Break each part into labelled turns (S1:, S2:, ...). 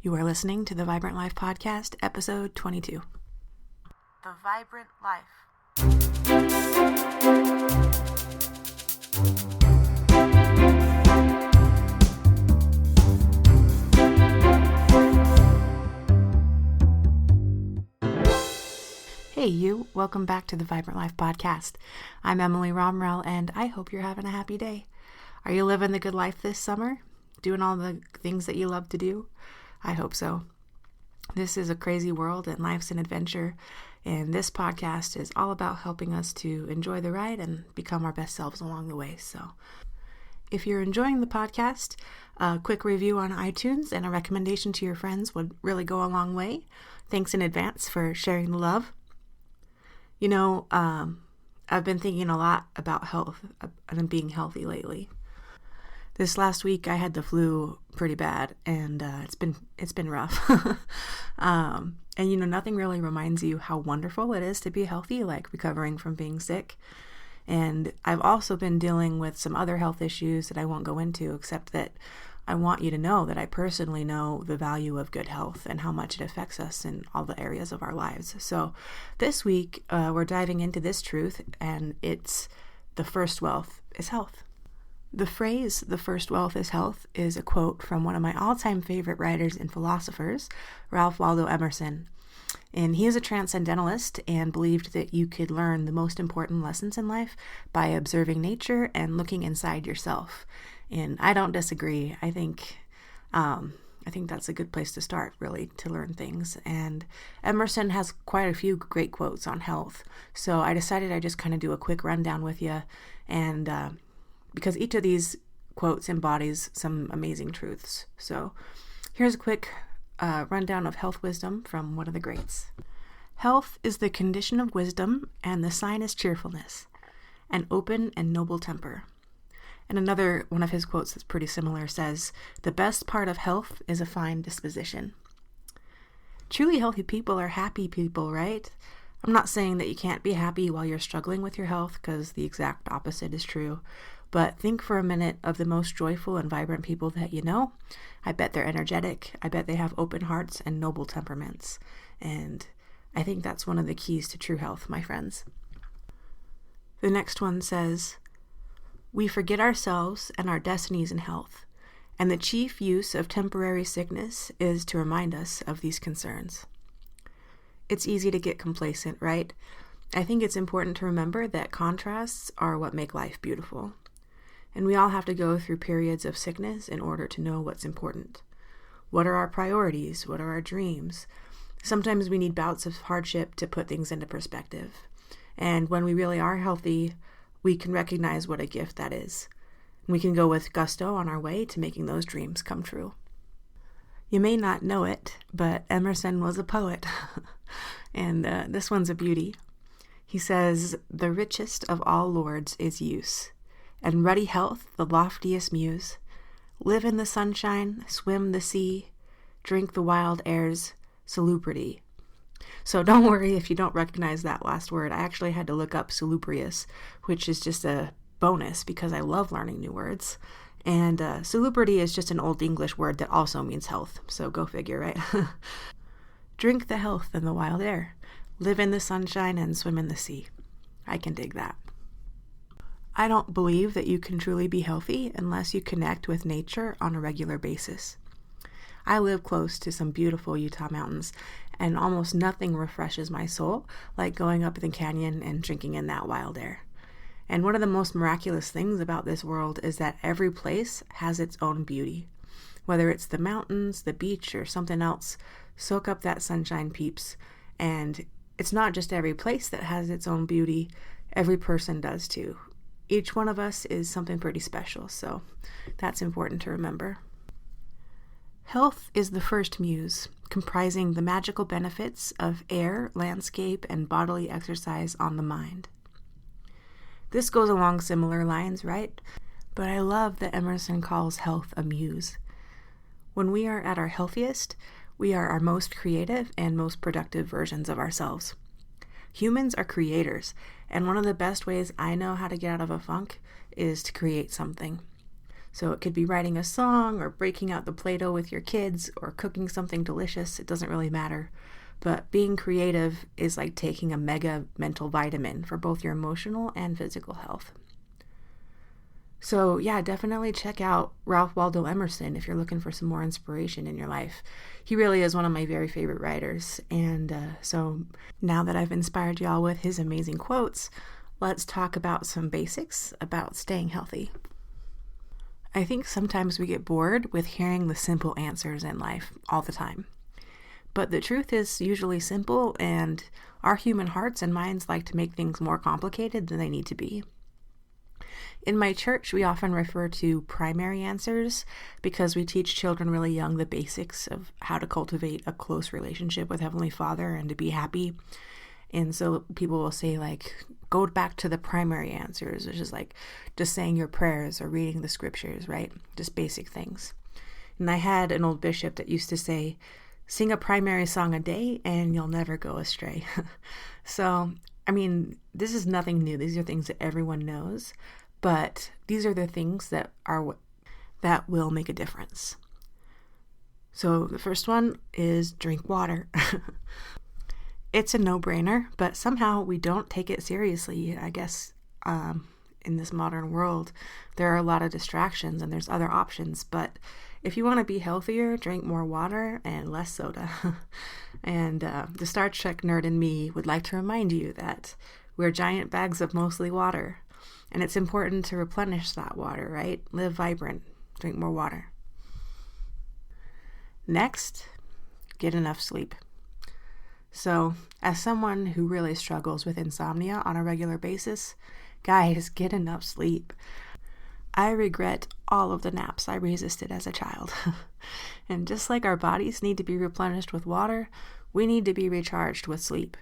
S1: You are listening to the Vibrant Life Podcast, episode 22.
S2: The Vibrant Life.
S1: Hey you, welcome back to the Vibrant Life Podcast. I'm Emily Romrell, and I hope you're having a happy day. Are you living the good life this summer? Doing all the things that you love to do? I hope so. This is a crazy world and life's an adventure, and this podcast is all about helping us to enjoy the ride and become our best selves along the way. So if you're enjoying the podcast, a quick review on iTunes and a recommendation to your friends would really go a long way. Thanks in advance for sharing the love. You know, I've been thinking a lot about health and being healthy lately. This last week I had the flu pretty bad, and it's been rough. And you know, nothing really reminds you how wonderful it is to be healthy, like recovering from being sick. And I've also been dealing with some other health issues that I won't go into, except that I want you to know that I personally know the value of good health and how much it affects us in all the areas of our lives. So this week we're diving into this truth, and it's the first wealth is health. The phrase, the first wealth is health, is a quote from one of my all-time favorite writers and philosophers, Ralph Waldo Emerson. And he is a transcendentalist and believed that you could learn the most important lessons in life by observing nature and looking inside yourself. And I don't disagree. I think that's a good place to start, really, to learn things. And Emerson has quite a few great quotes on health. So I decided I'd just kind of do a quick rundown with you, and because each of these quotes embodies some amazing truths. So here's a quick rundown of health wisdom from one of the greats. Health is the condition of wisdom, and the sign is cheerfulness, an open and noble temper. And another one of his quotes that's pretty similar says, the best part of health is a fine disposition. Truly healthy people are happy people, right? I'm not saying that you can't be happy while you're struggling with your health, because the exact opposite is true. But think for a minute of the most joyful and vibrant people that you know. I bet they're energetic. I bet they have open hearts and noble temperaments. And I think that's one of the keys to true health, my friends. The next one says, we forget ourselves and our destinies in health, and the chief use of temporary sickness is to remind us of these concerns. It's easy to get complacent, right? I think it's important to remember that contrasts are what make life beautiful. And we all have to go through periods of sickness in order to know what's important. What are our priorities? What are our dreams? Sometimes we need bouts of hardship to put things into perspective. And when we really are healthy, we can recognize what a gift that is. We can go with gusto on our way to making those dreams come true. You may not know it, but Emerson was a poet. And this one's a beauty. He says, the richest of all lords is use, and ruddy health the loftiest muse. Live in the sunshine, swim the sea, drink the wild air's salubrity. So don't worry if you don't recognize that last word. I actually had to look up salubrious, which is just a bonus because I love learning new words. And salubrity is just an old English word that also means health. So go figure, right? Drink the health and the wild air. Live in the sunshine and swim in the sea. I can dig that. I don't believe that you can truly be healthy unless you connect with nature on a regular basis. I live close to some beautiful Utah mountains, and almost nothing refreshes my soul like going up the canyon and drinking in that wild air. And one of the most miraculous things about this world is that every place has its own beauty. Whether it's the mountains, the beach, or something else, soak up that sunshine, peeps. And it's not just every place that has its own beauty, every person does too. Each one of us is something pretty special, so that's important to remember. Health is the first muse, comprising the magical benefits of air, landscape, and bodily exercise on the mind. This goes along similar lines, right? But I love that Emerson calls health a muse. When we are at our healthiest, we are our most creative and most productive versions of ourselves. Humans are creators, and one of the best ways I know how to get out of a funk is to create something. So it could be writing a song or breaking out the Play-Doh with your kids or cooking something delicious. It doesn't really matter. But being creative is like taking a mega mental vitamin for both your emotional and physical health. So yeah, definitely check out Ralph Waldo Emerson if you're looking for some more inspiration in your life. He really is one of my very favorite writers. And so now that I've inspired y'all with his amazing quotes, let's talk about some basics about staying healthy. I think sometimes we get bored with hearing the simple answers in life all the time. But the truth is usually simple, and our human hearts and minds like to make things more complicated than they need to be. In my church, we often refer to primary answers because we teach children really young the basics of how to cultivate a close relationship with Heavenly Father and to be happy. And so people will say, like, go back to the primary answers, which is like just saying your prayers or reading the scriptures, right? Just basic things. And I had an old bishop that used to say, sing a primary song a day and you'll never go astray. So, I mean, this is nothing new. These are things that everyone knows. But these are the things that will make a difference. So the first one is drink water. It's a no-brainer, but somehow we don't take it seriously. I guess in this modern world, there are a lot of distractions and there's other options. But if you want to be healthier, drink more water and less soda. And the Star Trek nerd in me would like to remind you that we're giant bags of mostly water. And it's important to replenish that water, right? Live vibrant, drink more water. Next, get enough sleep. So, as someone who really struggles with insomnia on a regular basis, guys, get enough sleep. I regret all of the naps I resisted as a child. And just like our bodies need to be replenished with water, we need to be recharged with sleep.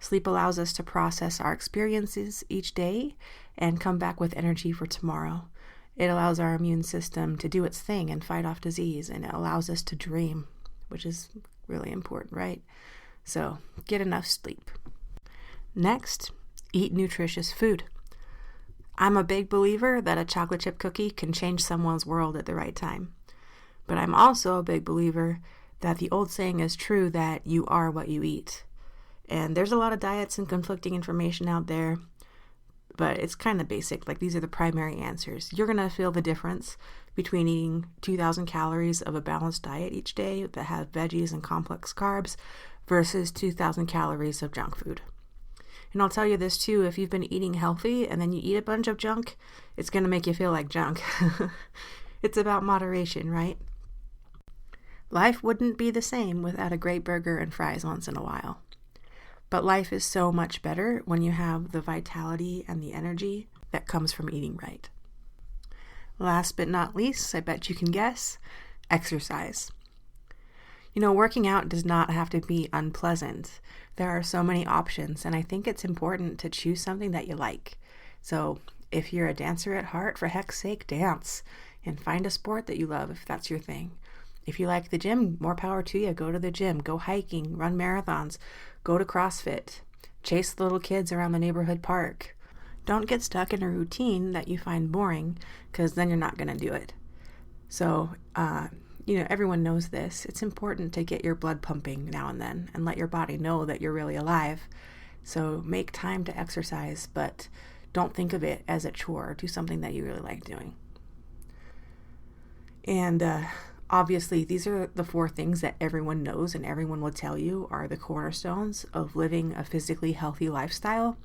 S1: Sleep allows us to process our experiences each day and come back with energy for tomorrow. It allows our immune system to do its thing and fight off disease, and it allows us to dream, which is really important, right? So get enough sleep. Next, eat nutritious food. I'm a big believer that a chocolate chip cookie can change someone's world at the right time. But I'm also a big believer that the old saying is true that you are what you eat. And there's a lot of diets and conflicting information out there, but it's kind of basic. Like, these are the primary answers. You're going to feel the difference between eating 2,000 calories of a balanced diet each day that have veggies and complex carbs versus 2,000 calories of junk food. And I'll tell you this too, if you've been eating healthy and then you eat a bunch of junk, it's going to make you feel like junk. It's about moderation, right? Life wouldn't be the same without a great burger and fries once in a while. But life is so much better when you have the vitality and the energy that comes from eating right. Last but not least, I bet you can guess, exercise. You know, working out does not have to be unpleasant. There are so many options, and I think it's important to choose something that you like. So if you're a dancer at heart, for heck's sake, dance and find a sport that you love if that's your thing. If you like the gym, more power to you. Go to the gym, go hiking, run marathons, go to CrossFit, chase the little kids around the neighborhood park. Don't get stuck in a routine that you find boring, because then you're not going to do it. So, everyone knows this. It's important to get your blood pumping now and then and let your body know that you're really alive. So make time to exercise, but don't think of it as a chore. Do something that you really like doing. And obviously, these are the 4 things that everyone knows and everyone will tell you are the cornerstones of living a physically healthy lifestyle.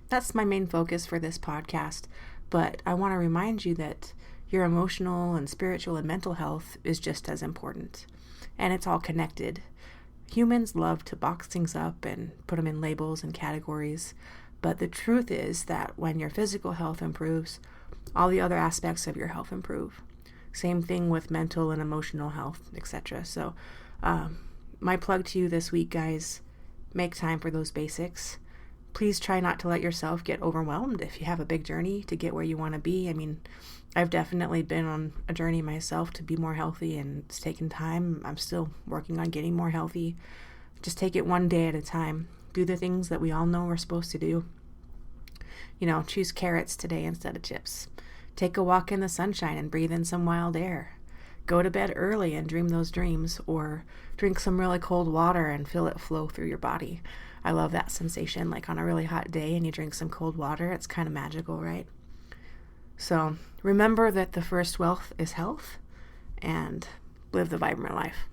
S1: That's my main focus for this podcast, but I want to remind you that your emotional and spiritual and mental health is just as important, and it's all connected. Humans love to box things up and put them in labels and categories, but the truth is that when your physical health improves, all the other aspects of your health improve. Same thing with mental and emotional health, etc. So my plug to you this week, guys, make time for those basics. Please try not to let yourself get overwhelmed if you have a big journey to get where you want to be. I mean, I've definitely been on a journey myself to be more healthy, and it's taken time. I'm still working on getting more healthy. Just take it one day at a time. Do the things that we all know we're supposed to do. Choose carrots today instead of chips. Take a walk in the sunshine and breathe in some wild air. Go to bed early and dream those dreams, or drink some really cold water and feel it flow through your body. I love that sensation, like on a really hot day and you drink some cold water. It's kind of magical, right? So remember that the first wealth is health, and live the vibrant life.